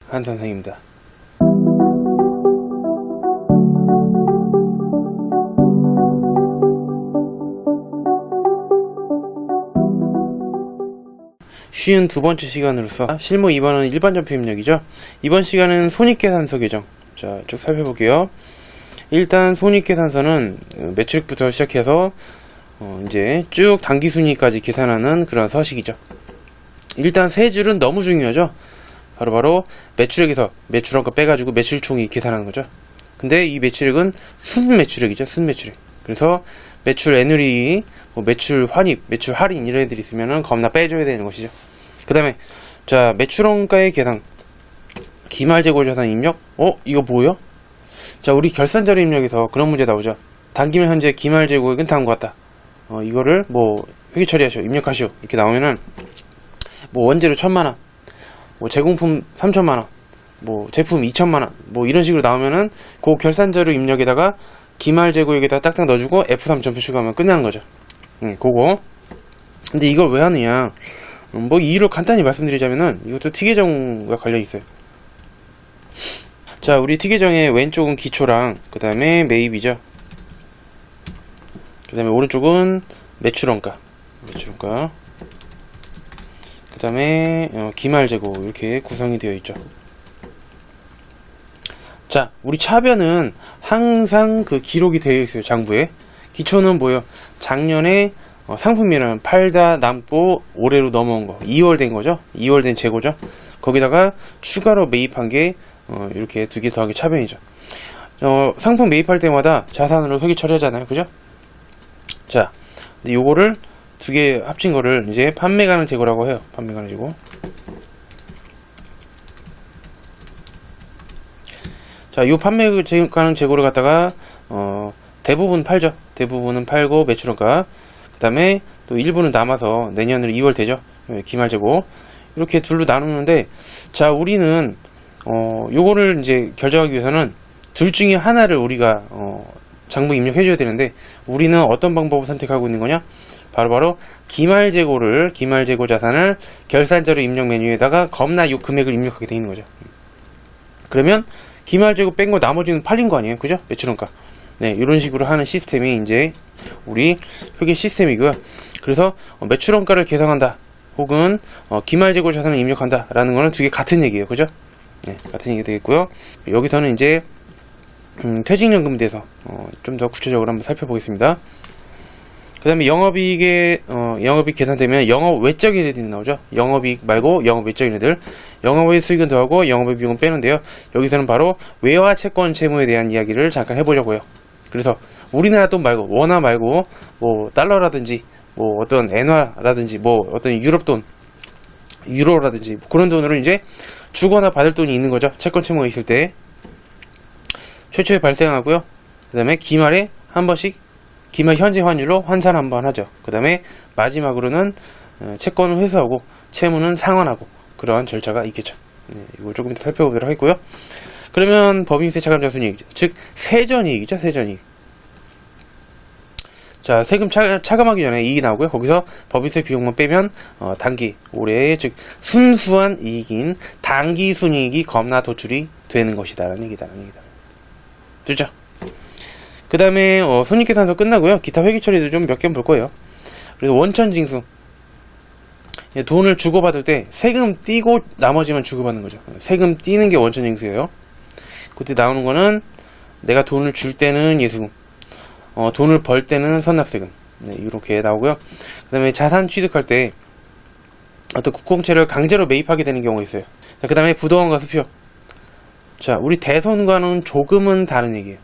한 선생입니다. 쉬운 두 번째 시간으로서 실무 2번은 일반 점표 입력이죠. 이번 시간은 손익계산서 개정. 자, 쭉 살펴볼게요. 일단 손익계산서는 매출액부터 시작해서 이제 쭉 당기순이익까지 계산하는 그런 서식이죠. 일단 세 줄은 너무 중요하죠. 바로 매출액에서 매출원가 빼가지고 매출총익 계산하는 거죠. 근데 이 매출액은 순매출액이죠. 순매출액. 그래서 매출 애누리, 매출 환입, 매출 할인 이런 애들이 있으면은 겁나 빼줘야 되는 것이죠. 그 다음에 자, 매출원가의 계산, 기말재고자산 입력. 이거 뭐예요? 자, 우리 결산자료 입력에서 그런 문제 나오죠. 당기면 현재 기말재고액은 다음과 같다. 이거를 회계 처리하시오, 입력하시오 이렇게 나오면은 원재료 1000만원, 제공품 3000만원, 제품 2000만원 이런 식으로 나오면은 그 결산자료 입력에다가 기말재고액에다 딱딱 넣어주고 F3 점표 추가하면 끝나는 거죠. 그거. 근데 이걸 왜 하느냐, 이유를 간단히 말씀드리자면은 이것도 T계정과 관련이 있어요. 자, 우리 T계정의 왼쪽은 기초랑 그 다음에 매입이죠. 그 다음에 오른쪽은 매출원가, 그 다음에 기말재고 이렇게 구성이 되어 있죠. 자, 우리 차변은 항상 그 기록이 되어 있어요. 장부에. 기초는 뭐예요? 작년에 상품이랑 팔다 남고 올해로 넘어온 거, 2월 된 거죠. 2월 된 재고죠. 거기다가 추가로 매입한 게 이렇게 두 개 더하기 차변이죠. 상품 매입할 때마다 자산으로 회계 처리하잖아요. 그죠? 자, 근데 요거를 두 개 합친 거를 이제 판매 가능 재고라고 해요. 판매 가능 재고. 자, 요 판매 가능 재고를 갖다가 대부분 팔죠. 대부분은 팔고 매출원가. 그 다음에 또 일부는 남아서 내년으로 2월 되죠. 기말재고. 이렇게 둘로 나누는데, 자, 우리는 요거를 이제 결정하기 위해서는 둘 중에 하나를 우리가 장부 입력해 줘야 되는데, 우리는 어떤 방법을 선택하고 있는 거냐? 바로 기말재고 자산을 결산자료 입력 메뉴에다가 겁나 요 금액을 입력하게 되어 있는 거죠. 그러면 기말재고 뺀 거 나머지는 팔린 거 아니에요? 그죠? 매출원가. 네, 이런 식으로 하는 시스템이 이제 우리 회계 시스템이고요. 그래서 매출원가를 계산한다, 혹은 기말재고 자산을 입력한다 라는 거는 두 개 같은 얘기예요. 그죠? 네, 같은 얘기 되겠고요. 여기서는 이제 퇴직연금에 대해서 좀 더 구체적으로 한번 살펴보겠습니다. 그 다음에 영업이익 계산되면 영업 외적인 애들이 나오죠. 영업이익 말고 영업 외적인 애들. 영업외 수익은 더하고 영업외 비용은 빼는데요. 여기서는 바로 외화 채권 채무에 대한 이야기를 잠깐 해보려고요. 그래서 우리나라 돈 말고, 원화 말고, 달러라든지, 어떤 엔화라든지, 어떤 유럽 돈, 유로라든지, 그런 돈으로 이제 주거나 받을 돈이 있는 거죠. 채권 채무가 있을 때. 최초에 발생하고요. 그 다음에 기말에 한 번씩, 기말 현재 환율로 환산 한번 하죠. 그 다음에 마지막으로는 채권을 회수하고 채무는 상환하고, 그러한 절차가 있겠죠. 네, 이걸 조금 더 살펴보도록 하겠고요. 그러면 법인세 차감 자순이익, 즉 세전이익이죠. 세전이익. 자, 세금 차감하기 전에 이익이 나오고요. 거기서 법인세 비용만 빼면 단기, 올해 즉 순수한 이익인 단기 순이익이 겁나 도출이 되는 것이다 라는 얘기다. 됐죠? 그 다음에 손익계산서 끝나고요. 기타 회계 처리도 좀 몇 개 볼 거예요. 그래서 원천징수, 돈을 주고받을 때 세금 띄고 나머지만 주고받는 거죠. 세금 띄는 게 원천징수예요. 그때 나오는 거는 내가 돈을 줄 때는 예수금, 돈을 벌 때는 선납세금. 네, 이렇게 나오고요. 그 다음에 자산 취득할 때 어떤 국공채를 강제로 매입하게 되는 경우가 있어요. 그 다음에 부도원과 수표. 자, 우리 대손과는 조금은 다른 얘기예요.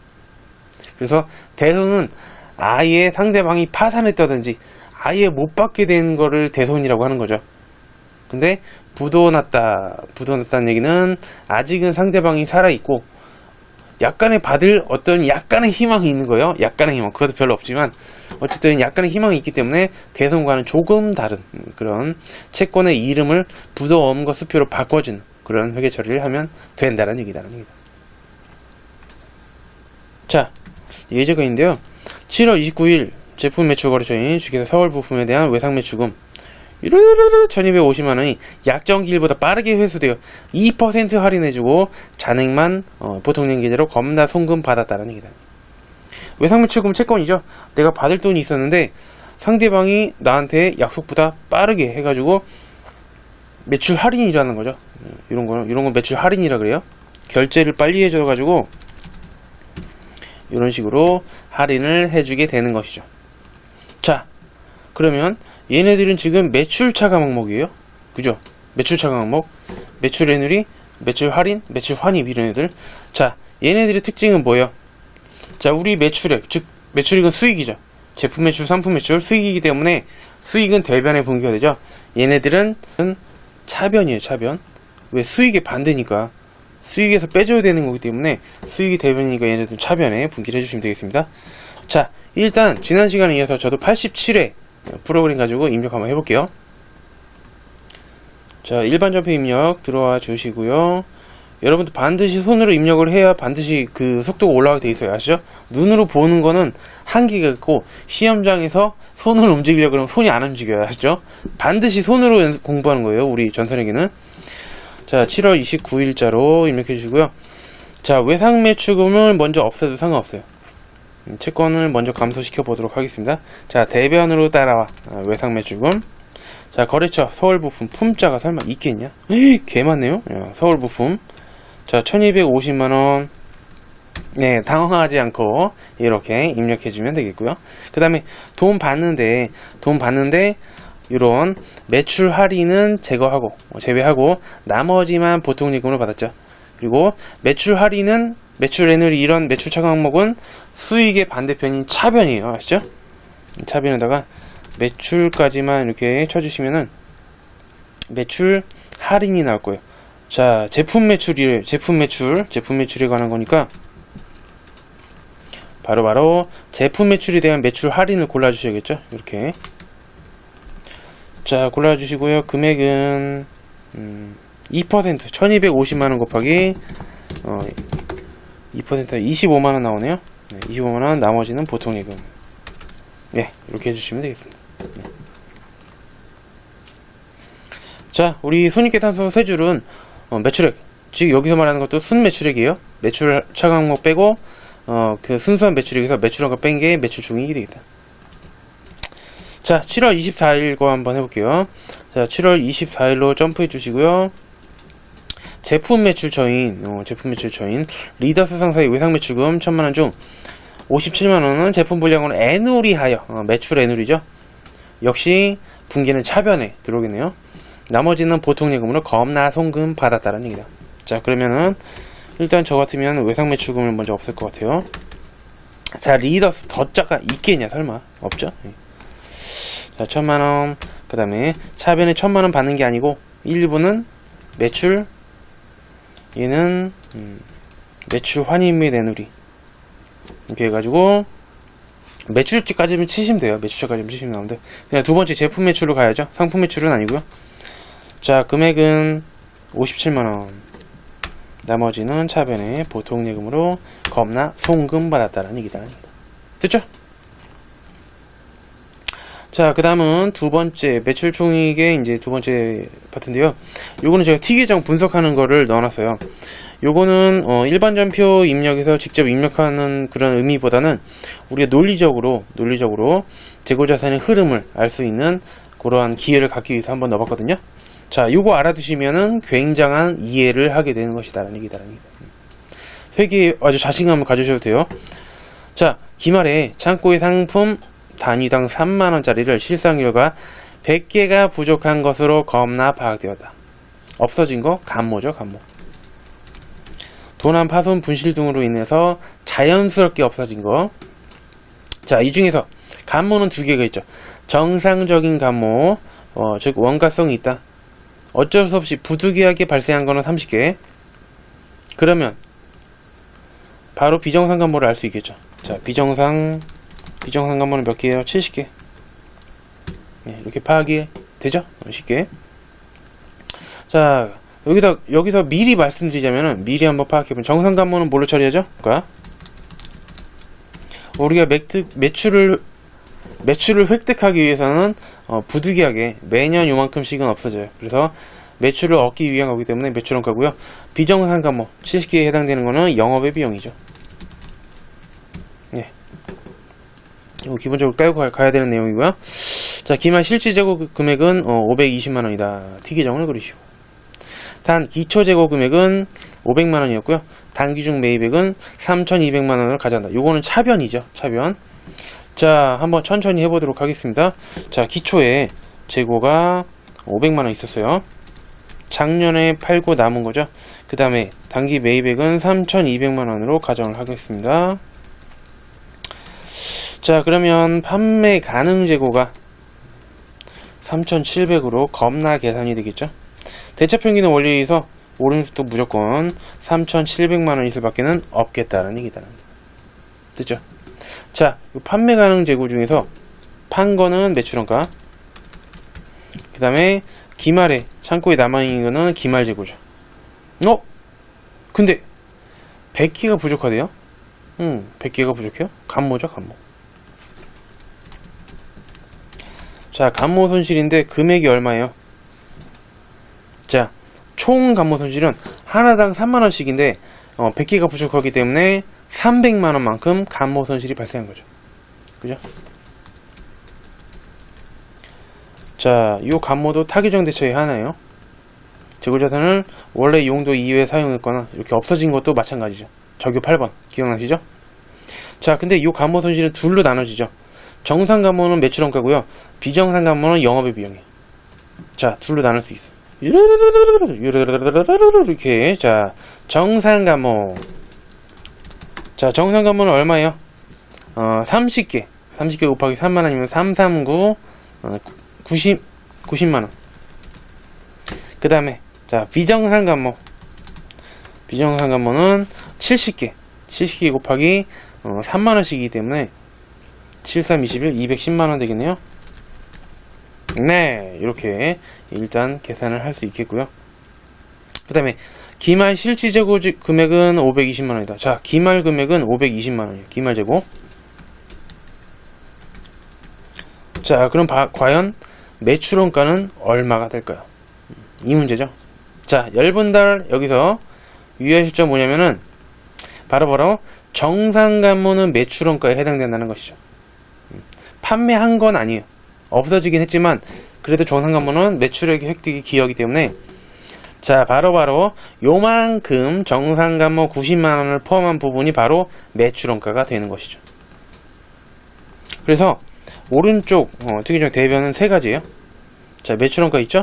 그래서 대손은 아예 상대방이 파산했다든지 아예 못 받게 된 거를 대손이라고 하는 거죠. 근데 부도났다는 얘기는 아직은 상대방이 살아있고 약간의 받을 어떤 약간의 희망이 있는 거예요. 약간의 희망, 그것도 별로 없지만 어쨌든 약간의 희망이 있기 때문에 대손과는 조금 다른 그런 채권의 이름을 부도엄과 수표로 바꿔주는 그런 회계 처리를 하면 된다는 얘기다는 얘기다. 자, 예제가 있는데요. 7월 29일 제품 매출 거래처인 주식회사 서울 부품에 대한 외상 매출금 유르르르 1250만원이 약정기일보다 빠르게 회수돼요. 2% 할인해주고 잔액만 보통령 계좌로 겁나 송금 받았다는 얘기다. 외상매출금 채권이죠. 내가 받을 돈이 있었는데 상대방이 나한테 약속보다 빠르게 해가지고 매출 할인이라는 거죠. 이런 건 매출 할인이라 그래요. 결제를 빨리 해줘가지고 이런 식으로 할인을 해주게 되는 것이죠. 자, 그러면 얘네들은 지금 매출 차감 항목이에요. 그죠? 매출 차감 항목, 매출 애누리, 매출 할인, 매출 환입 이런 애들. 자, 얘네들의 특징은 뭐예요? 자, 우리 매출액, 즉 매출액은 수익이죠. 제품 매출, 상품 매출, 수익이기 때문에 수익은 대변에 분기가 되죠. 얘네들은 차변이에요, 차변. 왜? 수익의 반대니까. 수익에서 빼줘야 되는 거기 때문에 수익이 대변이니까 얘네들은 차변에 분기를 해주시면 되겠습니다. 자, 일단 지난 시간에 이어서 저도 87회 프로그램 가지고 입력 한번 해볼게요. 자, 일반 전표 입력 들어와 주시고요. 여러분들 반드시 손으로 입력을 해야 반드시 그 속도가 올라가게 돼 있어요. 아시죠? 눈으로 보는 거는 한계가 있고 시험장에서 손을 움직이려고 그러면 손이 안 움직여요. 아시죠? 반드시 손으로 공부하는 거예요. 우리 전선에게는. 자, 7월 29일자로 입력해 주시고요. 자, 외상매출금을 먼저 없애도 상관없어요. 채권을 먼저 감소시켜 보도록 하겠습니다. 자, 대변으로 따라와. 외상매출금. 자, 거래처 서울부품 품자가 설마 있겠냐? 개 많네요. 서울부품. 자, 1250만원. 네, 당황하지 않고 이렇게 입력해주면 되겠고요. 그 다음에 돈 받는데 이런 매출 할인은 제외하고 나머지만 보통예금으로 받았죠. 그리고 매출 할인은 매출 애누리 이런 매출 차감 항목은 수익의 반대편인 차변이에요. 아시죠? 차변에다가 매출까지만 이렇게 쳐주시면은 매출 할인이 나올 거예요. 자, 제품 매출에 관한 거니까 바로 제품 매출에 대한 매출 할인을 골라주셔야겠죠. 이렇게. 자, 골라주시고요. 금액은 2% 1250만원 곱하기 2% 25만원 나오네요. 네, 25만원 나머지는 보통예금. 네, 이렇게 해주시면 되겠습니다. 네. 자, 우리 손익계산서 세 줄은 매출액, 즉 여기서 말하는 것도 순매출액이에요. 매출 차감 항목 빼고 그 순수한 매출액에서 매출한 거 뺀 게 매출 총액이 되겠다. 자, 7월 24일 거 한번 해볼게요. 자, 7월 24일로 점프해 주시고요. 제품 매출 처인 리더스 상사의 외상 매출금 1000만원 중 57만원은 제품 분량으로 애누리하여 매출 애누리죠. 역시 분기는 차변에 들어오겠네요. 나머지는 보통예금으로 겁나 송금 받았다는 얘기다. 자, 그러면은 일단 저 같으면 외상 매출금을 먼저 없앨 것 같아요. 자, 리더스 덧자가 있겠냐? 설마 없죠? 자, 1000만원. 그 다음에 차변에 1000만원 받는 게 아니고 일부는 매출, 얘는 매출 환입 및 애누리 이렇게 해가지고 매출치까지는 치시면 돼요. 매출치까지는 치시면 나오는데 그냥 두 번째 제품 매출로 가야죠. 상품 매출은 아니고요. 자, 금액은 57만원. 나머지는 차변에 보통예금으로 겁나 송금 받았다는 얘기다. 됐죠? 자, 그 다음은 두 번째 매출 총액의 이제 두 번째 파트인데요. 요거는 제가 T계정 분석하는 거를 넣어놨어요. 요거는 일반 전표 입력에서 직접 입력하는 그런 의미보다는 우리가 논리적으로 재고자산의 흐름을 알 수 있는 그러한 기회를 갖기 위해서 한번 넣어봤거든요. 자, 요거 알아두시면은 굉장한 이해를 하게 되는 것이다라는 얘기다. 회계에 아주 자신감을 가지셔도 돼요. 자, 기말에 창고의 상품 단위당 3만원짜리를 실상 결과 100개가 부족한 것으로 겁나 파악되었다. 없어진 거 감모죠, 감모. 도난, 파손, 분실 등으로 인해서 자연스럽게 없어진 거. 자, 이 중에서 감모는 두 개가 있죠. 정상적인 감모, 즉 원가성이 있다. 어쩔 수 없이 부득이하게 발생한 거는 30개. 그러면 바로 비정상 감모를 알 수 있겠죠. 자, 비정상 감모는 몇 개예요? 70개. 네, 이렇게 파악이 되죠? 쉽게. 자, 여기서 미리 말씀드리자면은 미리 한번 파악해보면 정상 감모는 뭘로 처리하죠? 우리가 매출을 매출을 획득하기 위해서는 부득이하게 매년 요만큼씩은 없어져요. 그래서 매출을 얻기 위한 거기 때문에 매출원가고요. 비정상 감모 70개에 해당되는 거는 영업의 비용이죠. 네. 이거 기본적으로 깔고 가야 되는 내용이고요. 자, 기말 실질 재고 금액은 520만원이다. T계정을 그리시고. 단 기초 재고 금액은 500만원이었고요. 단기중 매입액은 3,200만원을 가져간다. 요거는 차변이죠. 차변. 자, 한번 천천히 해보도록 하겠습니다. 자, 기초에 재고가 500만원 있었어요. 작년에 팔고 남은 거죠. 그 다음에 단기 매입액은 3,200만원으로 가정을 하겠습니다. 자, 그러면 판매 가능 재고가 3,700으로 겁나 계산이 되겠죠. 대차평균의 원리에 의해서 오른쪽도 무조건 3,700만원 있을 밖에는 없겠다는 얘기다. 됐죠? 자, 판매 가능 재고 중에서 판 거는 매출원가, 그 다음에 기말에 창고에 남아있는 거는 기말 재고죠. 근데 100개가 부족하대요? 100개가 부족해요? 감모죠, 감모. 자, 감모 손실인데 금액이 얼마예요? 자, 총 감모 손실은 하나당 3만원씩인데 100개가 부족하기 때문에 300만원만큼 감모 손실이 발생한 거죠. 그죠? 자, 이 감모도 타규정 대처의 하나예요. 재고자산을 원래 용도 이외에 사용했거나 이렇게 없어진 것도 마찬가지죠. 적요 8번 기억나시죠? 자, 근데 이 감모 손실은 둘로 나눠지죠. 정상 감모는 매출원가고요. 비정상 감모는 영업의 비용이에요. 자, 둘로 나눌 수 있어요. 이렇게. 자, 정상 감모. 자, 정상 감모는 얼마예요? 30개. 30개 곱하기 3만원이면 339, 90만원. 그 다음에, 자, 비정상 감모. 비정상 감모는 70개. 70개 곱하기 3만원씩이기 때문에 7321, 210만원 되겠네요. 네, 이렇게 일단 계산을 할 수 있겠고요. 그 다음에 기말 실질 재고 금액은 520만원이다. 자, 기말 금액은 520만원이에요. 기말 재고. 자, 그럼 과연 매출원가는 얼마가 될까요? 이 문제죠. 자, 열분달 여기서 유의하실 점 뭐냐면은 바로 정상 감모는 매출원가에 해당된다는 것이죠. 판매한 건 아니에요. 없어지긴 했지만 그래도 정상 감모는 매출액 획득이 기여하기 때문에, 자, 바로 요만큼 정상 감모 90만원을 포함한 부분이 바로 매출원가가 되는 것이죠. 그래서 오른쪽 특이적 대변은 세 가지예요. 자, 매출원가 있죠?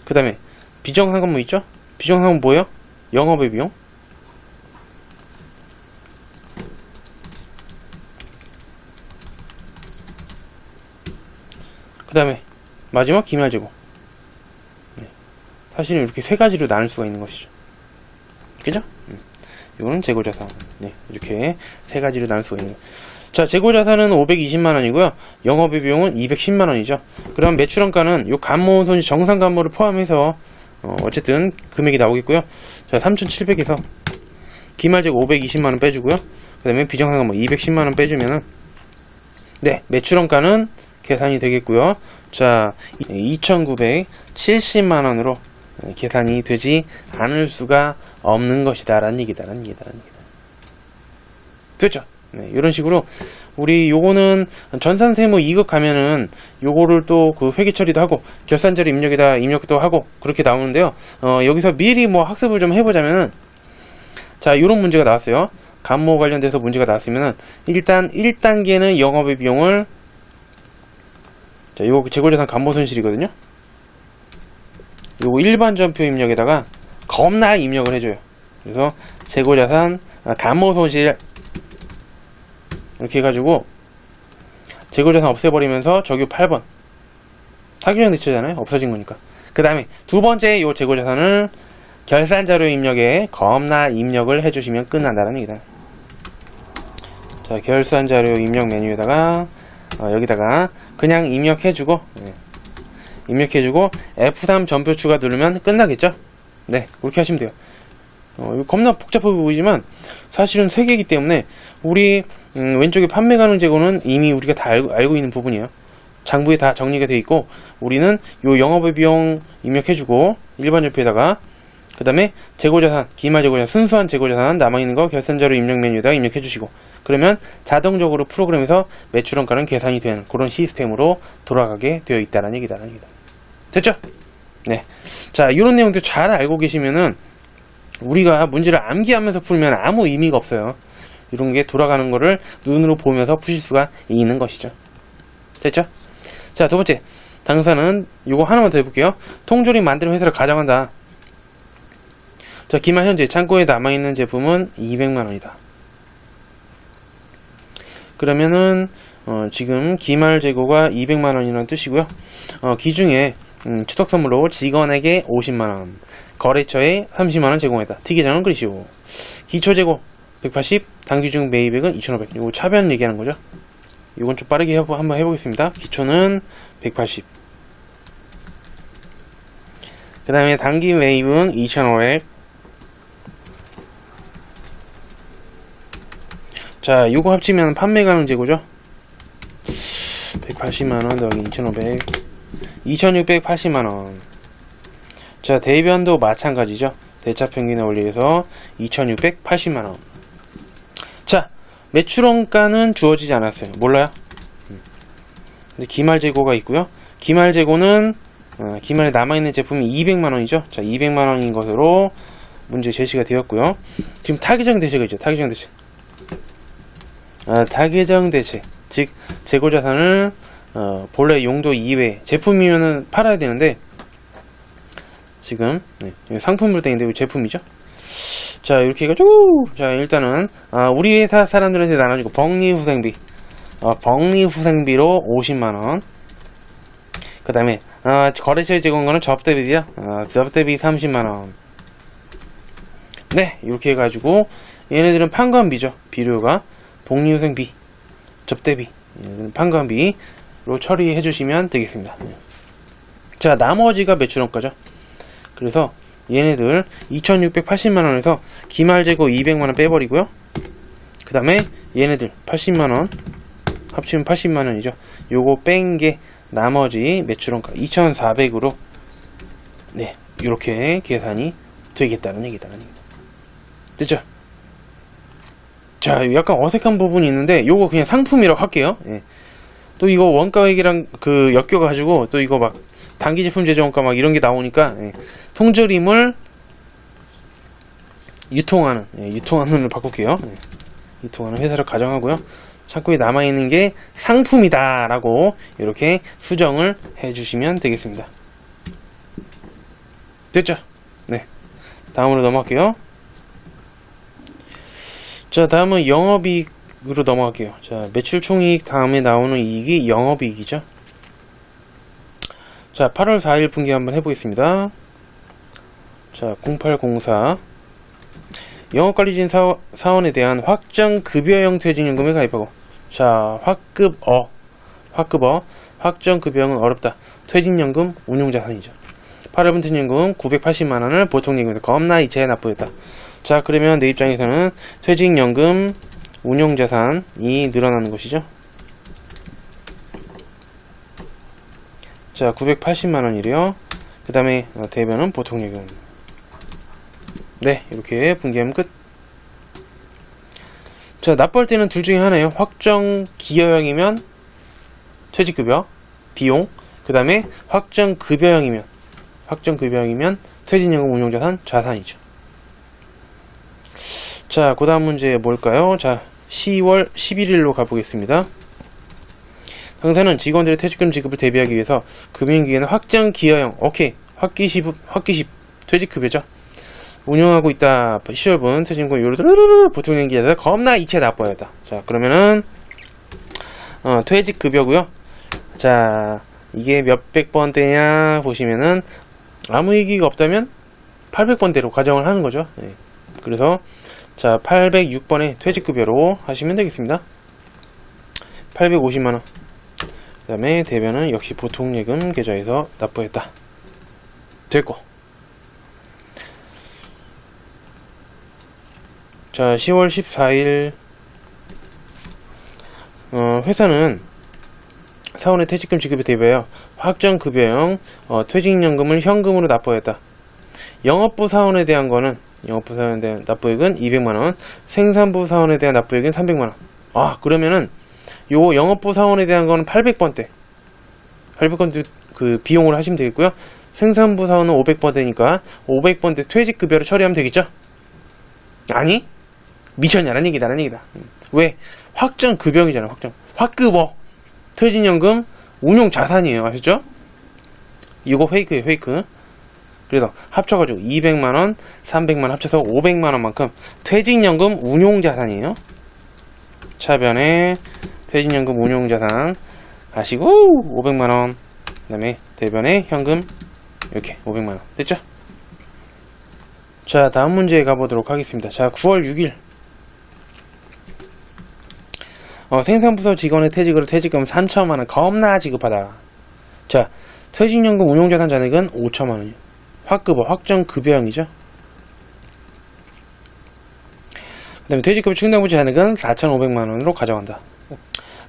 그 다음에 비정상 감모 있죠? 비정상 감모 뭐예요? 영업의 비용. 그 다음에 마지막 기말 재고. 네. 사실은 이렇게 세 가지로 나눌 수가 있는 것이죠. 그죠? 이거는 재고자산. 네, 이렇게 세 가지로 나눌 수가 있는 거예요. 자, 재고자산은 520만원이고요. 영업의 비용은 210만원이죠. 그럼 매출원가는 요 감모 손실 정상 감모를 포함해서 어쨌든 금액이 나오겠고요. 자, 3,700에서 기말 재고 520만원 빼주고요. 그 다음에 비정상 감모 210만원 빼주면은, 네, 매출원가는 계산이 되겠고요. 자, 2,970만원으로 계산이 되지 않을 수가 없는 것이다 라는 얘기다. 됐죠? 네, 이런 식으로 우리 요거는 전산세무 2급 가면은 요거를 또 그 회계 처리도 하고 결산자료 입력에다 입력도 하고 그렇게 나오는데요. 여기서 미리 뭐 학습을 좀 해보자면은, 자, 요런 문제가 나왔어요. 감모 관련돼서 문제가 나왔으면은 일단 1단계는 영업의 비용을, 자, 요거 재고자산 감모 손실이거든요. 요거 일반 전표 입력에다가 겁나 입력을 해줘요. 그래서 재고자산 감모 손실 이렇게 해가지고 재고자산 없애버리면서 적요 8번 타규정 대처잖아요. 없어진 거니까. 그 다음에 두 번째 요 재고자산을 결산자료 입력에 겁나 입력을 해주시면 끝난다는 얘기다. 자, 결산자료 입력 메뉴에다가 여기다가 그냥 입력해주고, 네, 입력해주고 F3 전표 추가 누르면 끝나겠죠? 네, 그렇게 하시면 돼요. 겁나 복잡해 보이지만 사실은 3개이기 때문에 우리 왼쪽에 판매 가능 재고는 이미 우리가 다 알고 있는 부분이에요. 장부에 다 정리가 되어 있고 우리는 요 영업의 비용 입력해주고 일반 절표에다가 그 다음에 재고자산, 기말 재고자산, 순수한 재고자산 남아있는 거 결산자료 입력 메뉴에다가 입력해주시고 그러면 자동적으로 프로그램에서 매출원가는 계산이 되는 그런 시스템으로 돌아가게 되어 있다는 얘기다. 됐죠? 네. 자, 이런 내용도 잘 알고 계시면은 우리가 문제를 암기하면서 풀면 아무 의미가 없어요. 이런 게 돌아가는 거를 눈으로 보면서 푸실 수가 있는 것이죠. 됐죠? 자, 두 번째. 당사는 요거 하나만 더 해볼게요. 통조림 만드는 회사를 가정한다. 자, 기말 현재 창고에 남아있는 제품은 200만원이다. 그러면은 지금 기말 재고가 200만원이라는 뜻이고요. 기중에 추석 선물로 직원에게 50만원, 거래처에 30만원 제공했다. 특이장은 그리시오. 기초 재고 180, 당기중 매입액은 2,500. 이거 차변 얘기하는 거죠. 이건 좀 빠르게 한번 해보겠습니다. 기초는 180. 그 다음에 당기 매입은 2,500. 자, 요거 합치면 판매 가능 재고죠. 180만원 더하기 2,500. 2,680만원. 자, 대변도 마찬가지죠. 대차 평균에 올려서 2,680만원. 자, 매출원가는 주어지지 않았어요. 몰라요? 근데 기말 재고가 있고요. 기말 재고는 기말에 남아있는 제품이 200만원이죠. 자, 200만원인 것으로 문제 제시가 되었고요. 지금 타개정 대체가 있죠. 타개정 대체. 타개정 대체. 즉, 재고자산을 본래 용도 이외에 제품이면은 팔아야 되는데 지금 상품으로 되어 있는데 제품이죠. 자, 이렇게 해가지고 자, 일단은 우리 회사 사람들한테 나눠주고 복리후생비 복리후생비로 50만원. 그 다음에 거래처에 제공한 거는 접대비요. 접대비 30만원. 네, 이렇게 해가지고 얘네들은 판관비죠. 비료가 복리후생비, 접대비, 판관비로 처리해 주시면 되겠습니다. 자, 나머지가 매출원가죠. 그래서 얘네들 2,680만원에서 기말재고 200만원 빼버리고요. 그 다음에 얘네들 80만원 합치면 80만원이죠. 요거 뺀 게 나머지 매출원가 2,400으로 네, 이렇게 계산이 되겠다는 얘기다. 됐죠? 자, 약간 어색한 부분이 있는데 요거 그냥 상품이라고 할게요. 예. 또 이거 원가액이랑 엮여가지고 또 이거 막 단기제품 제조원가 막 이런 게 나오니까 통조림을 유통하는을 바꿀게요. 유통하는 회사를 가정하고요. 창고에 남아있는 게 상품이다 라고 이렇게 수정을 해주시면 되겠습니다. 됐죠? 네. 다음으로 넘어갈게요. 자, 다음은 영업이익으로 넘어갈게요. 자, 매출총이익 다음에 나오는 이익이 영업이익이죠. 자, 8월 4일 분기 한번 해보겠습니다. 자, 0804 영업관리진 사원에 대한 확정급여형 퇴직연금에 가입하고. 자, 확정급여형은 어렵다. 퇴직연금 운용자산이죠. 8월분 퇴직연금 980만원을 보통연금에서 겁나 이체에 납부했다. 자, 그러면 내 입장에서는 퇴직연금 운용자산이 늘어나는 것이죠. 자, 980만원이래요. 그 다음에 대변은 보통연금. 네, 이렇게 분기하면 끝. 자, 납부할 때는 둘 중에 하나예요. 확정기여형이면 퇴직급여, 비용. 그 다음에 확정급여형이면 퇴직연금 운용자산, 자산이죠. 자, 그 다음 문제 뭘까요? 자, 10월 11일로 가보겠습니다. 당사는 직원들의 퇴직금 지급을 대비하기 위해서 금융기관의 확정기여형, 오케이, 확기십, 퇴직급여죠. 운영하고 있다. 10월분 퇴직금 요르르르 보통연기에서 겁나 이체 납부하였다. 자, 그러면은 퇴직급여고요. 자, 이게 몇백 번대냐 보시면은 아무 얘기가 없다면 800번대로 가정을 하는 거죠. 네. 그래서 자, 806번에 퇴직급여로 하시면 되겠습니다. 850만원. 그 다음에 대변은 역시 보통예금 계좌에서 납부했다. 됐고. 자, 10월 14일 회사는 사원의 퇴직금 지급에 대비하여 확정급여형 퇴직연금을 현금으로 납부하였다. 영업부 사원에 대한 거는 영업부 사원에 대한 납부액은 200만원, 생산부 사원에 대한 납부액은 300만원. 아, 그러면은 요 영업부 사원에 대한 거는 800번대 그 비용을 하시면 되겠고요. 생산부 사원은 500번대니까 500번대 퇴직급여로 처리하면 되겠죠? 아니? 미쳤냐라는 얘기다. 왜? 확정급여이잖아. 확급어. 퇴직연금 운용자산이에요. 아셨죠? 이거 페이크예요. 페이크. 그래서 합쳐가지고 200만원, 300만원 합쳐서 500만원만큼 퇴직연금 운용자산이에요. 차변에 퇴직연금 운용자산 하시고 500만원, 그 다음에 대변에 현금 이렇게 500만원 됐죠? 자, 다음 문제 가보도록 하겠습니다. 자, 9월 6일 생산부서 직원의 퇴직으로 퇴직금 3천만원 겁나 지급하다. 자, 퇴직연금 운용자산 잔액은 5천만원이요. 확급어, 확정급여형이죠. 그 다음에 퇴직급여 충당부 잔액은 4,500만원으로 가져간다.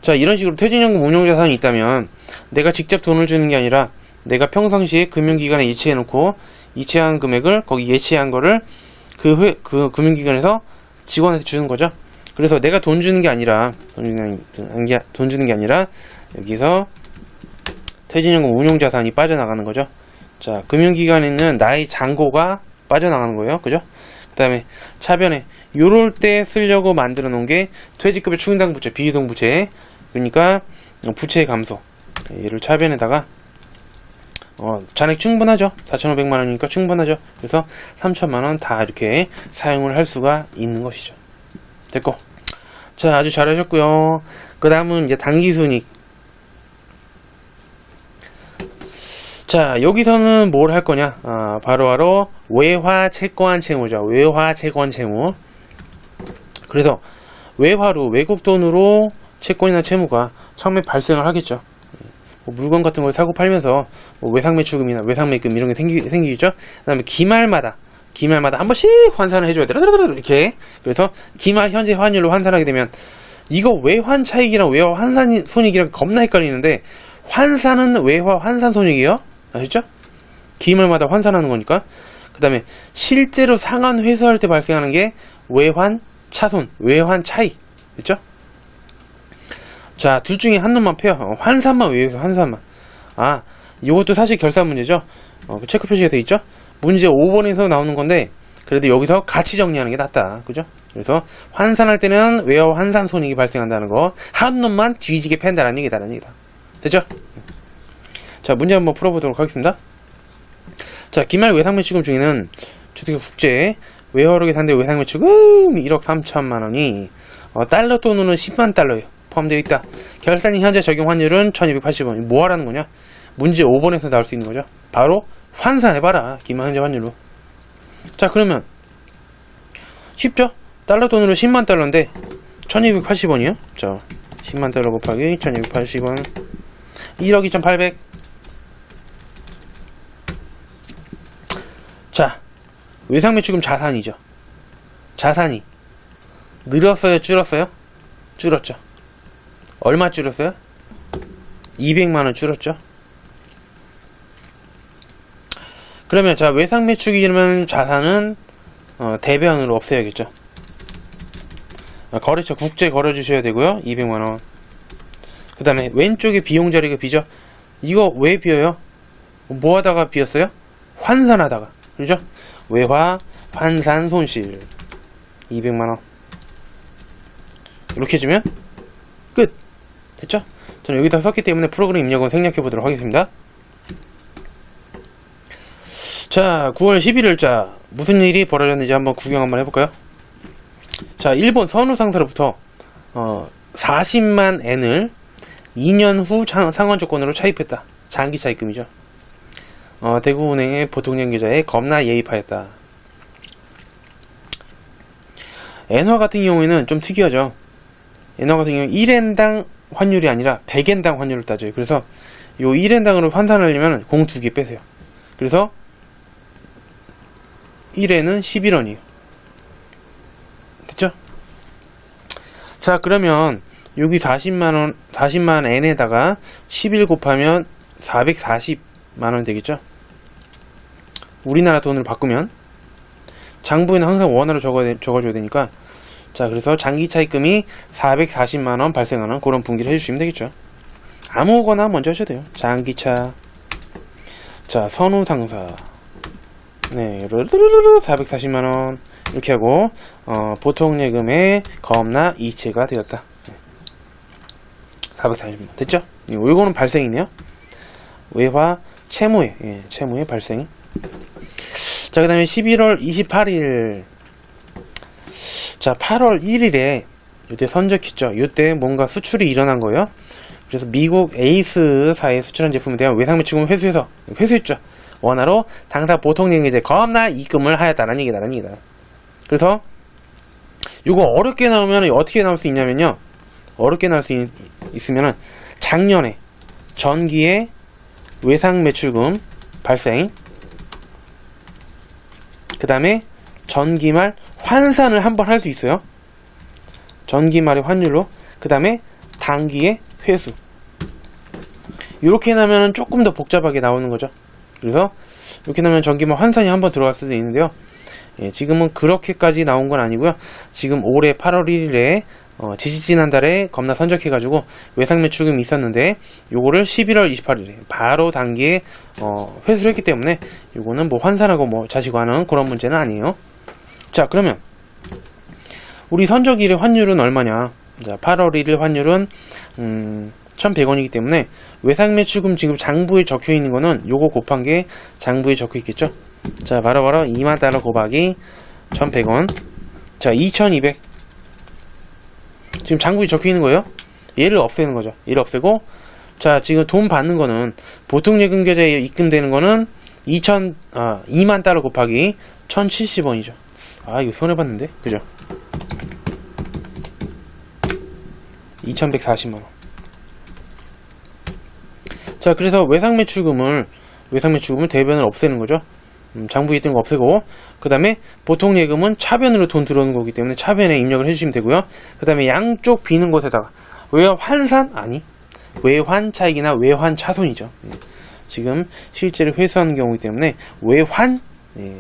자, 이런 식으로 퇴직연금 운용자산이 있다면 내가 직접 돈을 주는 게 아니라 내가 평상시에 금융기관에 예치해놓고 예치한 금액을 거기 예치한 거를 그 금융기관에서 직원한테 주는 거죠. 그래서 내가 돈 주는 게 아니라 여기서 퇴직연금 운용자산이 빠져나가는 거죠. 자, 금융기관에 있는 나의 잔고가 빠져나가는 거예요. 그죠? 그 다음에 차변에 요럴 때 쓰려고 만들어 놓은 게 퇴직급여 충당 부채, 비이동 부채. 그러니까 부채의 감소. 얘를 차변에다가 잔액 충분하죠. 4,500만원이니까 충분하죠. 그래서 3천만원 다 이렇게 사용을 할 수가 있는 것이죠. 됐고. 자, 아주 잘하셨고요. 그 다음은 이제 단기순이익. 자, 여기서는 뭘 할 거냐? 바로 외화 채권 채무죠. 외화 채권 채무. 그래서 외화로, 외국 돈으로 채권이나 채무가 처음에 발생을 하겠죠. 물건 같은 걸 사고 팔면서 외상매출금이나 외상매입금 이런 게 생기겠죠. 그 다음에 기말마다 한 번씩 환산을 해줘야 돼. 이렇게. 그래서 기말 현재 환율로 환산하게 되면 이거 외환 차익이랑 외화 환산 손익이랑 겁나 헷갈리는데 환산은 외화 환산 손익이에요. 아시죠? 기말마다 환산하는 거니까. 그 다음에 실제로 상환 회수할 때 발생하는 게 외환 차손, 외환 차익. 됐죠? 자, 둘 중에 한 놈만 펴요. 환산만 외워서 환산만. 이것도 사실 결산 문제죠. 체크 표시가 돼 있죠? 문제 5번에서 나오는 건데 그래도 여기서 같이 정리하는 게 낫다. 그죠? 그래서 환산할 때는 외화 환산 손익이 발생한다는 거 한 놈만 뒤지게 팬다라는 얘기다. 됐죠? 자, 문제 한번 풀어보도록 하겠습니다. 자, 기말 외상매출금 중에는 주택 국제 외화로 계산대 외상매출금 1억 3천만원이 달러 돈으로는 10만 달러예요. 포함되어 있다. 결산이 현재 적용 환율은 1280원. 뭐 하라는 거냐? 문제 5번에서 나올 수 있는 거죠. 바로 환산해봐라. 기말 현재 환율로. 자, 그러면 쉽죠? 달러 돈으로 10만 달러인데 1280원이요. 자, 10만 달러 곱하기 1280원 1억 2800. 자, 외상매출금 자산이죠. 자산이 늘었어요? 줄었어요? 줄었죠. 얼마 줄었어요? 200만원 줄었죠. 그러면 자, 외상매출이면 자산은 대변으로 없애야겠죠. 거래처 국제 걸어주셔야 되고요. 200만원. 그 다음에 왼쪽에 비용 자리가 비죠. 이거 왜 비어요? 뭐 하다가 비었어요? 환산하다가. 그죠? 외화 환산 손실 200만원. 이렇게 해주면 끝. 됐죠? 저는 여기다 썼기 때문에 프로그램 입력은 생략해 보도록 하겠습니다. 자, 9월 11일자 무슨 일이 벌어졌는지 한번 구경 한번 해볼까요? 자, 일본 선우상사로부터 40만 엔을 2년 후 상환 조건으로 차입했다. 장기 차입금이죠. 대구은행의 보통령 계좌에 겁나 예입하였다. 엔화 같은 경우에는 좀 특이하죠. 엔화 같은 경우는 1엔당 환율이 아니라 100엔당 환율을 따져요. 그래서 요 1엔당으로 환산하려면 공 2개 빼세요. 그래서 1엔은 11원이에요. 됐죠? 자, 그러면 여기 40만 N에다가 11 곱하면 440만원 되겠죠? 우리나라 돈으로 바꾸면 장부에는 항상 원화로 적어줘야 되니까, 자, 그래서 장기 차입금이 440만원 발생하는 그런 분기를 해주시면 되겠죠. 아무거나 먼저 하셔도 돼요. 장기차. 자, 선우상사. 네, 440만원. 이렇게 하고, 보통예금의 거업나 이체가 되었다. 440만원. 됐죠? 이거는 발생이네요. 외화, 채무의, 채무의 발생. 자, 그 다음에 11월 28일. 자, 8월 1일에 이때 선적했죠. 이때 뭔가 수출이 일어난 거예요. 그래서 미국 에이스사에 수출한 제품에 대한 외상매출금을 회수했죠. 원화로 당사 보통예금이제 겁나 입금을 하였다는 얘기다. 그래서 이거 어렵게 나오면 어떻게 나올 수 있냐면요. 어렵게 나올 수 있으면은 작년에 전기에 외상매출금 발생, 그 다음에 전기말 환산을 한번 할 수 있어요. 전기말의 환율로. 그 다음에 단기의 회수. 이렇게 나면은 조금 더 복잡하게 나오는 거죠. 그래서 이렇게 나면 전기말 환산이 한번 들어갈 수도 있는데요. 지금은 그렇게까지 나온 건 아니고요. 지금 올해 8월 1일에 지지난달에 겁나 선적해가지고 외상매출금이 있었는데 요거를 11월 28일에 바로 단기에 회수를 했기 때문에 요거는 뭐 환산하고 뭐 자시고 하는 그런 문제는 아니에요. 자, 그러면 우리 선적일의 환율은 얼마냐? 자, 8월 1일 환율은 1,100원이기 때문에 외상매출금 지금 장부에 적혀 있는 거는 요거 곱한 게 장부에 적혀 있겠죠? 자, 바로 2만 달러 곱하기 1,100원. 자, 2,200. 지금 장부에 적혀 있는 거예요. 얘를 없애는 거죠. 얘를 없애고, 자, 지금 돈 받는 거는 보통예금 계좌에 입금되는 거는 2만 달러 곱하기 1,070원이죠. 아, 이거 손해봤는데, 그죠? 2,140만원. 자, 그래서 외상매출금을 대변을 없애는 거죠. 장부에 있던 거 없애고, 그 다음에 보통예금은 차변으로 돈 들어오는 거기 때문에 차변에 입력을 해주시면 되고요. 그 다음에 양쪽 비는 곳에다가 외환산? 아니, 외환차익이나 외환차손이죠. 지금 실제로 회수하는 경우이기 때문에 외환,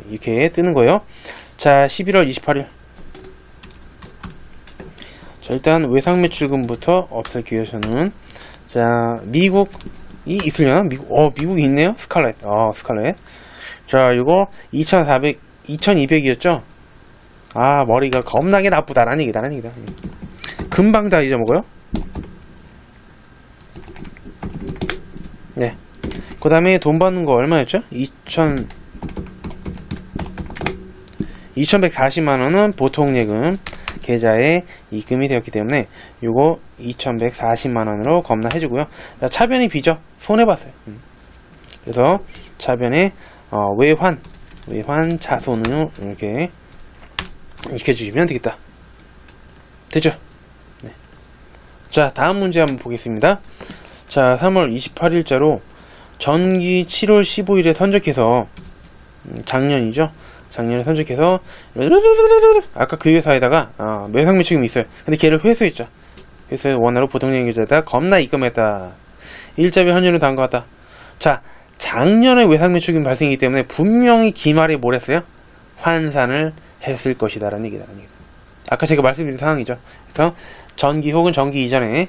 이렇게 뜨는 거예요. 자, 11월 28일. 자, 일단 외상매출금부터 없앨게요. 저는. 자, 미국이 있으려나? 미국이 있네요. 스칼렛. 스칼렛. 자, 이거 2200이었죠? 아, 머리가 겁나게 나쁘다라는 얘기다. 금방 다 잊어먹어요. 네. 그 다음에 돈 받는 거 얼마였죠? 2140만원은 보통예금 계좌에 입금이 되었기 때문에 요거 2140만원으로 겁나 해주고요. 자, 차변이 비죠? 손해봤어요. 그래서 차변에 외환 차손을 이렇게 익혀주시면 되겠다. 됐죠? 네. 자, 다음 문제 한번 보겠습니다. 자, 3월 28일자로 전기 7월 15일에 선적해서 작년이죠? 작년에 선적해서 아까 그 회사에다가 외상매출금이 있어요. 근데 걔를 회수했죠. 회수해 원화로 보통예금 계좌에다 겁나 입금했다. 일자별 환율은 다음과 같다. 자, 작년에 외상매출금 발생이기 때문에 분명히 기말에 뭘 했어요? 환산을 했을 것이다 라는 얘기다. 아까 제가 말씀드린 상황이죠. 그래서 전기 혹은 전기 이전에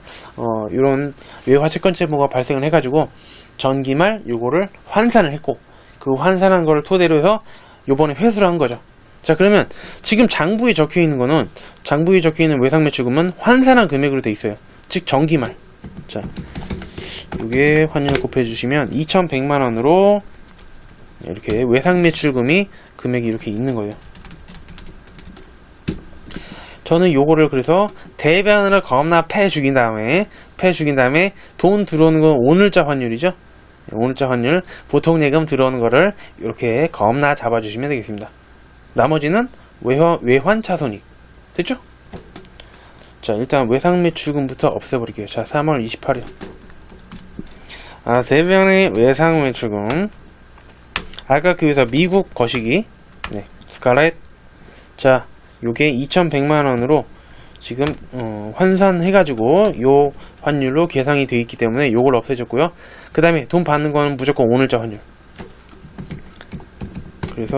이런 외화 채권 채무가 발생을 해가지고 전기말 요거를 환산을 했고, 그 환산한 거를 토대로 해서 요번에 회수를 한 거죠. 자, 그러면 지금 장부에 적혀 있는 거는, 장부에 적혀 있는 외상매출금은 환산한 금액으로 돼 있어요. 즉 전기말. 자, 이게 환율 곱해주시면 2,100만원으로 이렇게 외상매출금이 금액이 이렇게 있는 거예요. 저는 요거를 그래서 대변을 겁나 패 죽인 다음에 돈 들어오는 건 오늘자 환율이죠. 오늘자 환율, 보통예금 들어오는 거를 이렇게 겁나 잡아주시면 되겠습니다. 나머지는 외환차손익. 됐죠? 자, 일단 외상매출금부터 없애버릴게요. 자, 3월 28일. 대변의 외상매출금. 아까 그 회사 미국 거시기. 네, 스칼렛. 자, 요게 2,100만원으로 지금 환산해가지고 요 환율로 계상이 되어 있기 때문에 요걸 없애줬고요. 그 다음에 돈 받는 거는 무조건 오늘자 환율. 그래서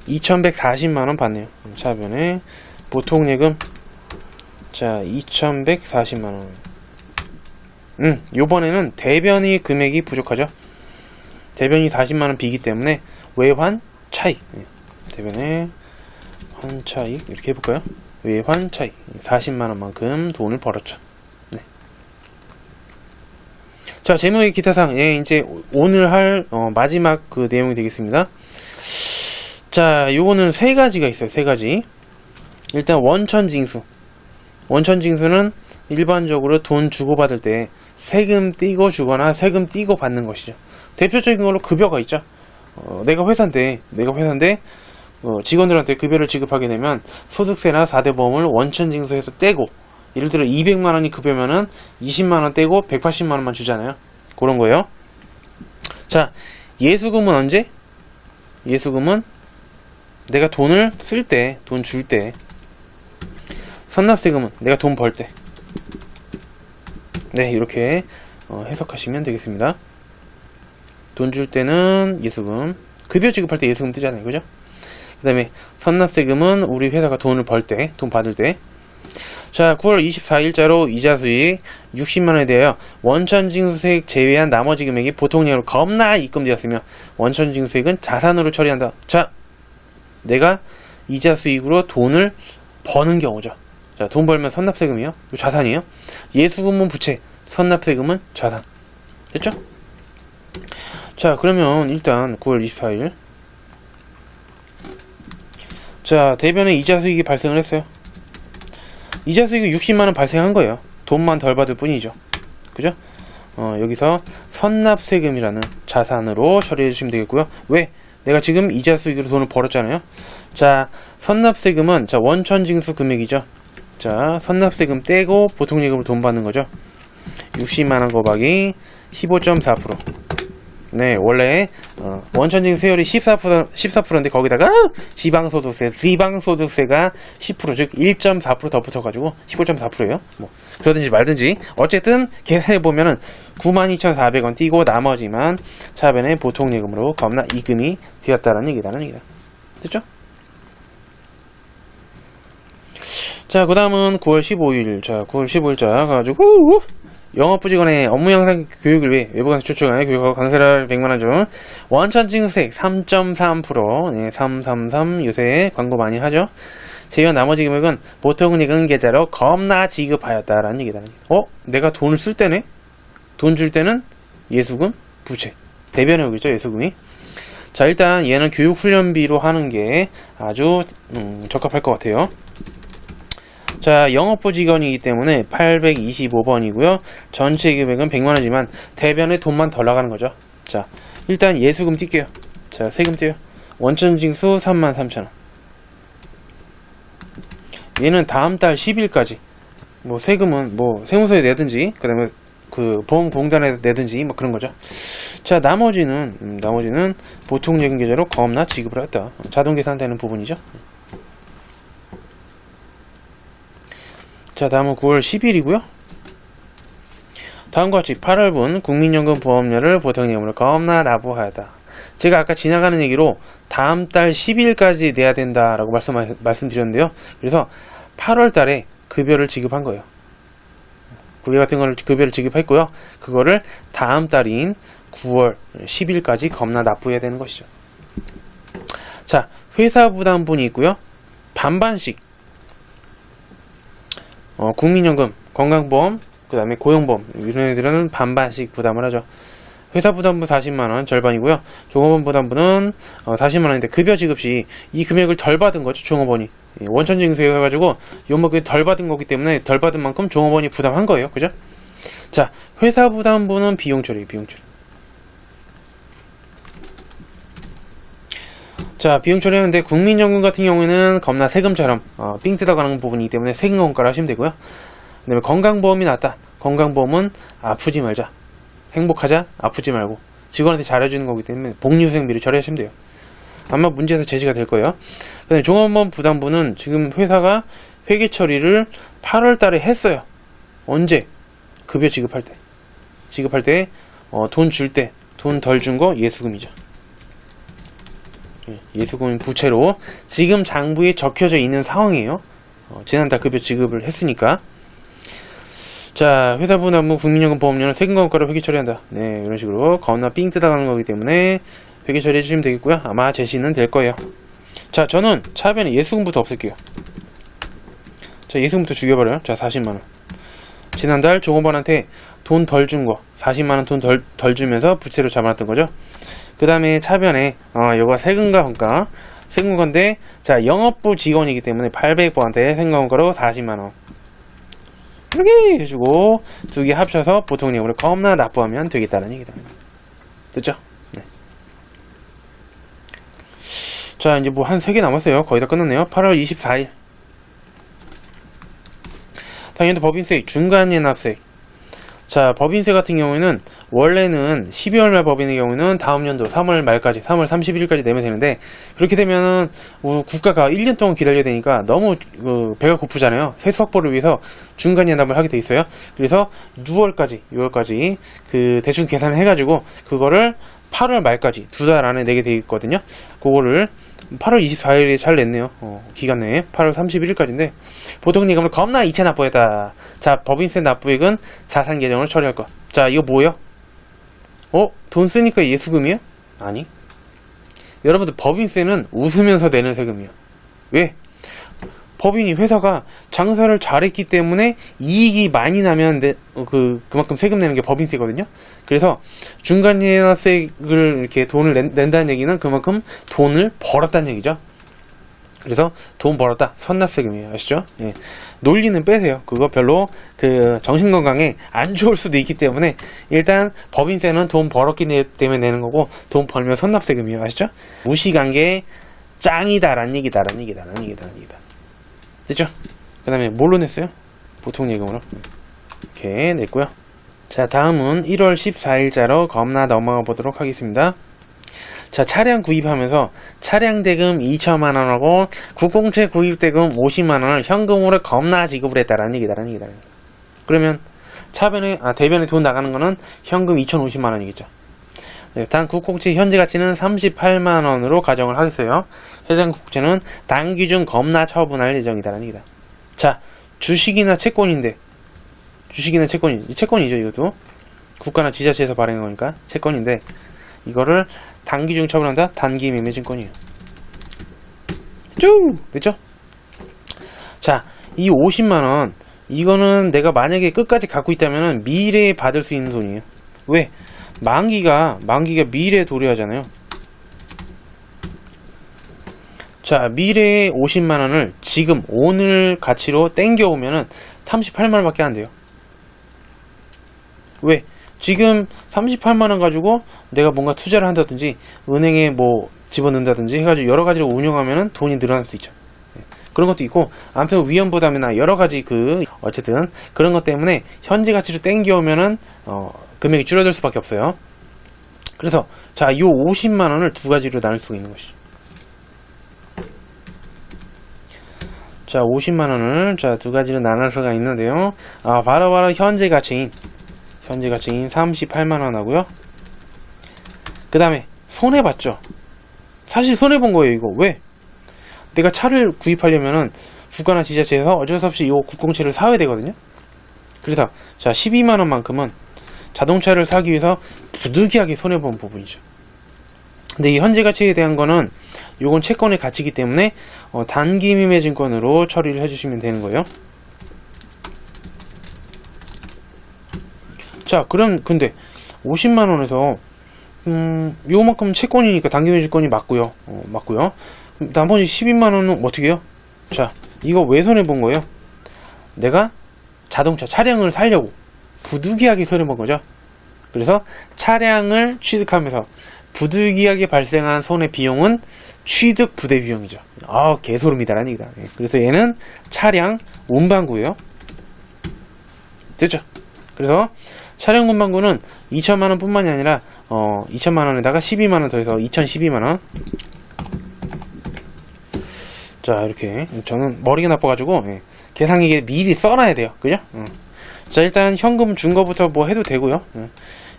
2140만원 받네요. 차변에 보통 예금, 자 2140만원. 요번에는 대변이 금액이 부족하죠. 대변이 40만원 비기 때문에 외환 차익, 대변의 환 차익 이렇게 해볼까요? 외환 차익 40만원만큼 돈을 벌었죠. 네. 자, 재무의 기타상, 이제 오늘 할 마지막 그 내용이 되겠습니다. 자, 요거는 세 가지가 있어요. 세 가지. 일단 원천징수. 원천징수는 일반적으로 돈 주고받을 때 세금 띄고 주거나 세금 띄고 받는 것이죠. 대표적인 걸로 급여가 있죠. 내가 회사인데 직원들한테 급여를 지급하게 되면 소득세나 4대 보험을 원천징수해서 떼고, 예를 들어 200만원이 급여면은 20만원 떼고 180만원만 주잖아요. 그런 거예요. 자, 예수금은 언제? 예수금은 내가 돈을 쓸 때, 돈 줄 때. 선납세금은 내가 돈 벌 때. 네, 이렇게 해석하시면 되겠습니다. 돈 줄 때는 예수금, 급여 지급할 때 예수금 뜨잖아요. 그죠? 그 다음에 선납세금은 우리 회사가 돈을 벌 때, 돈 받을 때. 자, 9월 24일자로 이자 수익 60만원에 대하여 원천징수세액 제외한 나머지 금액이 보통량으로 겁나 입금되었으며 원천징수세액은 자산으로 처리한다. 자, 내가 이자 수익으로 돈을 버는 경우죠. 자, 돈 벌면 선납세금이요. 자산이에요. 예수금은 부채, 선납세금은 자산. 됐죠? 자, 그러면 일단 9월 24일. 자, 대변에 이자 수익이 발생을 했어요. 이자 수익이 60만원 발생한 거예요. 돈만 덜 받을 뿐이죠. 그죠? 여기서 선납세금이라는 자산으로 처리해 주시면 되겠고요. 왜? 내가 지금 이자 수익으로 돈을 벌었잖아요. 자, 선납세금은 자 원천징수 금액이죠. 자, 선납세금 떼고 보통예금으로 돈 받는 거죠. 60만원 곱하기 15.4%. 네, 원래 원천징수 세율이 14%인데 거기다가 지방소득세가 10%, 즉 1.4% 더 붙어가지고 15.4%예요. 뭐 그러든지 말든지 어쨌든 계산해 보면은 92,400원 띄고 나머지만 차변에 보통예금으로 겁나 입금이 되었다는 얘기다는 얘기다. 됐죠? 자, 그 다음은 9월 15일. 자, 9월 15일자 가가지고 영업부직원의 업무 영상 교육을 위해 외부 강사 초청하여 교육하고 강사를 100만원 중 원천징수세액 3.3%, 네, 333 요새 광고 많이 하죠. 제외한 나머지 금액은 보통예금 계좌로 겁나 지급하였다라는 얘기다. 내가 돈을 쓸 때네? 돈 줄 때는 예수금, 부채. 대변에 오겠죠, 예수금이. 자, 일단 얘는 교육훈련비로 하는 게 아주 적합할 것 같아요. 자, 영업부 직원이기 때문에 825번이고요. 전체 금액은 100만원이지만 대변에 돈만 덜 나가는 거죠. 자, 일단 예수금 뛸게요. 자, 세금 떼요. 원천징수 33,000원. 얘는 다음 달 10일까지 뭐 세금은 뭐 세무서에 내든지 그 다음에 그 보험공단에 내든지 뭐 그런 거죠. 자, 나머지는 보통예금 계좌로 겁나 지급을 했다. 자동 계산되는 부분이죠. 자, 다음은 9월 10일이고요. 다음과 같이 8월분 국민연금 보험료를 보통예금으로 겁나 납부하였다. 제가 아까 지나가는 얘기로 다음 달 10일까지 내야 된다라고 말씀드렸는데요. 그래서 8월 달에 급여를 지급한 거예요. 급여 같은 걸 급여를 지급했고요. 그거를 다음 달인 9월 10일까지 겁나 납부해야 되는 것이죠. 자, 회사 부담분이 있고요. 반반씩 국민연금, 건강보험, 그 다음에 고용보험 이런 애들은 반반씩 부담을 하죠. 회사 부담분 40만원 절반이고요. 종업원 부담분은 40만원인데 급여 지급 시 이 금액을 덜 받은 거죠. 종업원이 원천징수 해가지고 요목이 덜 받은 거기 때문에 덜 받은 만큼 종업원이 부담한 거예요. 그죠? 자, 회사 부담분은 비용 처리. 자, 비용 처리하는데 국민연금 같은 경우에는 겁나 세금처럼 삥 뜯어가는 부분이기 때문에 세금 원가를 하시면 되고요. 그 다음에 건강보험이 낫다. 건강보험은 아프지 말자, 행복하자, 아프지 말고 직원한테 잘해주는 거기 때문에 복리후생비를 처리하시면 돼요. 아마 문제에서 제시가 될 거예요. 그 다음에 종업원 부담분은 지금 회사가 회계 처리를 8월 달에 했어요. 언제? 급여 지급할 때. 돈 줄 때, 돈 덜 준 거 예수금이죠. 예수금인 부채로 지금 장부에 적혀져 있는 상황이에요. 지난달 급여 지급을 했으니까. 자, 회사부 납부 국민연금 보험료는 세금 과목가로 회계 처리한다. 네, 이런 식으로 겁나 삥 뜯어가는 거기 때문에 회계 처리해 주시면 되겠고요. 아마 제시는 될 거예요. 자, 저는 차변에 예수금부터 없앨게요. 자, 예수금부터 죽여버려요. 자, 40만원. 지난달 종업원한테 돈 덜 준 거, 40만원 돈 덜 주면서 부채로 잡아놨던 거죠. 그 다음에 차변에, 요거 세금과 원가, 세금건데, 자, 영업부 직원이기 때문에 800번한테 세금과원가로 40만원. 이렇게 해주고, 두 개 합쳐서 보통 예금으로 겁나 납부하면 되겠다는 얘기다. 됐죠? 네. 자, 이제 뭐 한 3개 남았어요. 거의 다 끝났네요. 8월 24일. 당연히 법인세, 중간예납세. 자, 법인세 같은 경우에는 원래는 12월 말 법인의 경우는 다음 연도 3월 말까지, 3월 31일까지 내면 되는데, 그렇게 되면은 국가가 1년 동안 기다려야 되니까 너무 배가 고프잖아요. 세수 확보를 위해서 중간예납을 하게 돼 있어요. 그래서 6월까지 그 대충 계산을 해가지고 그거를 8월 말까지 2달 안에 내게 돼 있거든요. 그거를 8월 24일에 잘 냈네요. 기간 내에 8월 31일까지인데 보통 예금을 겁나 이체 납부했다. 자, 법인세 납부액은 자산 계정을 처리할 것. 자, 이거 뭐예요? 돈 쓰니까 예수금이에요? 아니. 여러분들 법인세는 웃으면서 내는 세금이에요. 왜? 법인이 회사가 장사를 잘했기 때문에 이익이 많이 나면 그만큼 세금 내는 게 법인세거든요. 그래서 중간예납세를 이렇게 돈을 낸다는 얘기는 그만큼 돈을 벌었다는 얘기죠. 그래서 돈 벌었다, 선납세금이에요. 아시죠? 예. 논리는 빼세요. 그거 별로 정신건강에 안 좋을 수도 있기 때문에 일단 법인세는 돈 벌었기 때문에 내는 거고 돈 벌면 선납세금이에요. 아시죠? 무시관계 짱이다라는 얘기다. 됐죠? 그 다음에 뭘로 냈어요? 보통 예금으로 이렇게 냈고요. 자, 다음은 1월 14일자로 겁나 넘어가 보도록 하겠습니다. 자, 차량 구입하면서 차량 대금 2천만원하고 국공채 구입 대금 50만원을 현금으로 겁나 지급을 했다라는 얘기다. 그러면 대변에 돈 나가는 거는 현금 2,050만원이겠죠. 네, 단 국공채 현재 가치는 38만원으로 가정을 하겠어요. 해당 국채는 단기 중 겁나 처분할 예정이다라는 얘기다. 자, 주식이나 채권이죠. 이것도 국가나 지자체에서 발행한 거니까 채권인데 이거를 단기 중 처분한다. 단기 매매증권이에요. 됐죠? 자, 이 50만원 이거는 내가 만약에 끝까지 갖고 있다면 미래에 받을 수 있는 돈이에요. 왜? 만기가 미래에 도래하잖아요. 자, 미래의 50만원을 지금 오늘 가치로 땡겨오면은 38만원 밖에 안 돼요. 왜? 지금 38만원 가지고 내가 뭔가 투자를 한다든지 은행에 뭐 집어넣는다든지 해가지고 여러가지로 운영하면은 돈이 늘어날 수 있죠. 그런 것도 있고, 아무튼 위험부담이나 여러가지 어쨌든 그런 것 때문에 현재 가치로 땡겨오면은 금액이 줄어들 수밖에 없어요. 그래서 자, 이 50만원을 두 가지로 나눌 수가 있는 것이죠. 자, 50만원을 두 가지로 나눌 수가 있는데요. 바로 현재 가치인 38만원 하고요. 그 다음에 손해봤죠. 사실 손해본 거예요. 이거 왜? 내가 차를 구입하려면은 국가나 지자체에서 어쩔 수 없이 이 국공채를 사야 되거든요. 그래서 자, 12만원만큼은 자동차를 사기 위해서 부득이하게 손해본 부분이죠. 근데 이 현재 가치에 대한 거는 요건 채권의 가치이기 때문에 단기 매매증권으로 처리를 해주시면 되는 거예요. 자, 그럼 근데 50만원에서 요만큼 채권이니까 단기 매매증권이 맞고요. 맞고요. 나머지 12만원은 어떻게 해요? 자, 이거 왜 손해본 거예요? 내가 차량을 사려고 부득이하게 손해본 거죠. 그래서 차량을 취득하면서 부득이하게 발생한 손해 비용은 취득 부대 비용이죠. 개소름이다라는 얘기다. 그래서 얘는 차량 운반구예요. 됐죠? 그래서 차량 운반구는 2천만원 뿐만이 아니라 2천만원에다가 12만원 더해서 2012만원. 자, 이렇게 저는 머리가 나빠가지고 계산기에 미리 써놔야 돼요. 그죠? 자, 일단 현금 준 거부터 뭐 해도 되고요.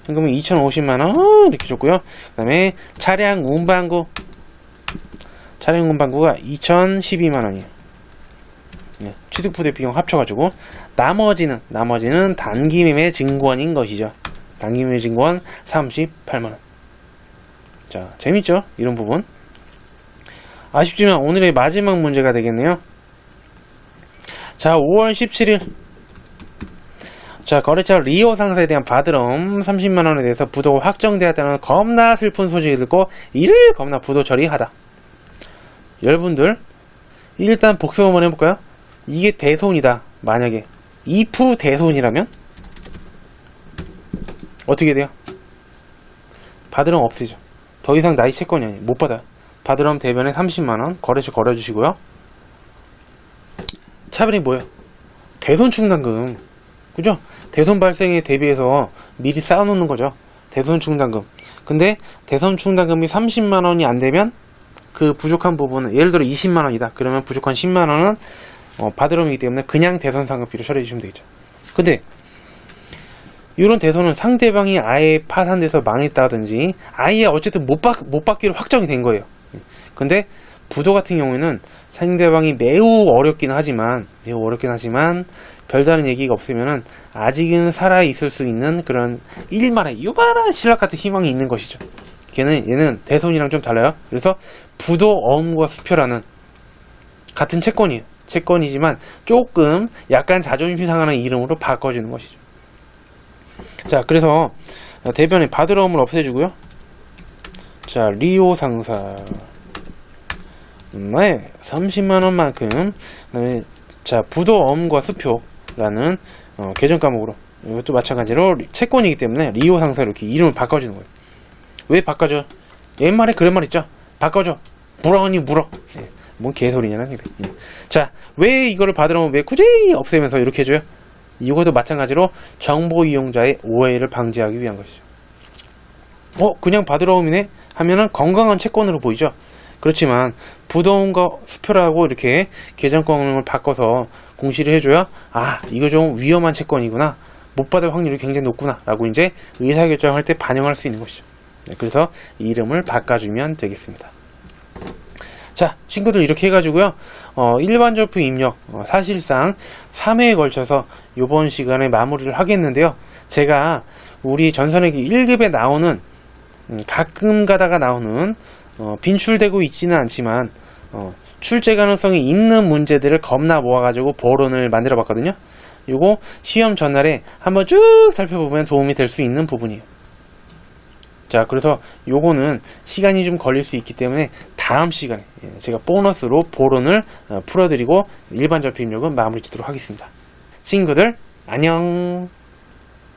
현금은 2,050만원 이렇게 줬고요. 그 다음에 차량 운반구, 차량 운반구가 2,012만원이에요. 취득부대 비용 합쳐가지고 나머지는 단기매매 증권인 것이죠. 단기매매 증권 38만원. 자, 재밌죠? 이런 부분. 아쉽지만 오늘의 마지막 문제가 되겠네요. 자, 5월 17일. 자, 거래처 리오 상사에 대한 받으럼 30만원에 대해서 부도가 확정되었다는 겁나 슬픈 소식을 듣고 이를 겁나 부도 처리하다. 여러분들, 일단 복습 한번 해볼까요? 이게 대손이다. 만약에 if 대손이라면 어떻게 돼요? 받으럼 없애죠. 더 이상 나의 채권이 아니에요. 못 받아요. 받으럼 대변에 30만원 거래처 걸어주시고요. 차별이 뭐예요? 대손 충당금. 그죠? 대손 발생에 대비해서 미리 쌓아놓는 거죠. 대손 충당금. 근데 대손 충당금이 30만원이 안 되면 그 부족한 부분은, 예를 들어 20만원이다. 그러면 부족한 10만원은 받으럼이기 때문에 그냥 대손 상각비로 처리해 주시면 되겠죠. 근데 이런 대손은 상대방이 아예 파산돼서 망했다든지 아예 어쨌든 못 받기로 확정이 된 거예요. 근데 부도 같은 경우에는 상대방이 매우 어렵긴 하지만 별다른 얘기가 없으면은 아직은 살아 있을 수 있는 그런 유발한 신락 같은 희망이 있는 것이죠. 얘는 대손이랑 좀 달라요. 그래서 부도 어음과 수표라는 같은 채권이에요. 채권이지만 조금 약간 자존심 상하는 이름으로 바꿔주는 것이죠. 자, 그래서 대변에 받으러움을 없애주고요. 자, 리오 상사 30만원만큼, 그다음에 자, 부도엄과 수표라는 계정 과목으로, 이것도 마찬가지로 채권이기 때문에 리오 상사 이렇게 이름을 바꿔주는 거예요. 왜 바꿔줘? 옛말에 그런 말 있죠. 바꿔줘. 물어니 물어. 뭔 개소리냐나. 자, 왜 이거를 받으러면 왜 굳이 없애면서 이렇게 해줘요? 이것도 마찬가지로 정보 이용자의 오해를 방지하기 위한 것이죠. 그냥 받으러움이네 하면은 건강한 채권으로 보이죠. 그렇지만 부도움과 수표라고 이렇게 계정권을 바꿔서 공시를 해줘야 이거 좀 위험한 채권이구나, 못 받을 확률이 굉장히 높구나 라고 이제 의사결정할 때 반영할 수 있는 것이죠. 그래서 이름을 바꿔주면 되겠습니다. 자, 친구들 이렇게 해가지고요, 일반적표 입력 사실상 3회에 걸쳐서 이번 시간에 마무리를 하겠는데요. 제가 우리 전선회계 1급에 나오는 가끔 가다가 나오는 빈출되고 있지는 않지만 출제 가능성이 있는 문제들을 겁나 모아가지고 보론을 만들어 봤거든요. 요거 시험 전날에 한번 쭉 살펴보면 도움이 될 수 있는 부분이에요. 자, 그래서 요거는 시간이 좀 걸릴 수 있기 때문에 다음 시간에 제가 보너스로 보론을 풀어드리고 일반적표 입력은 마무리 짓도록 하겠습니다. 친구들 안녕.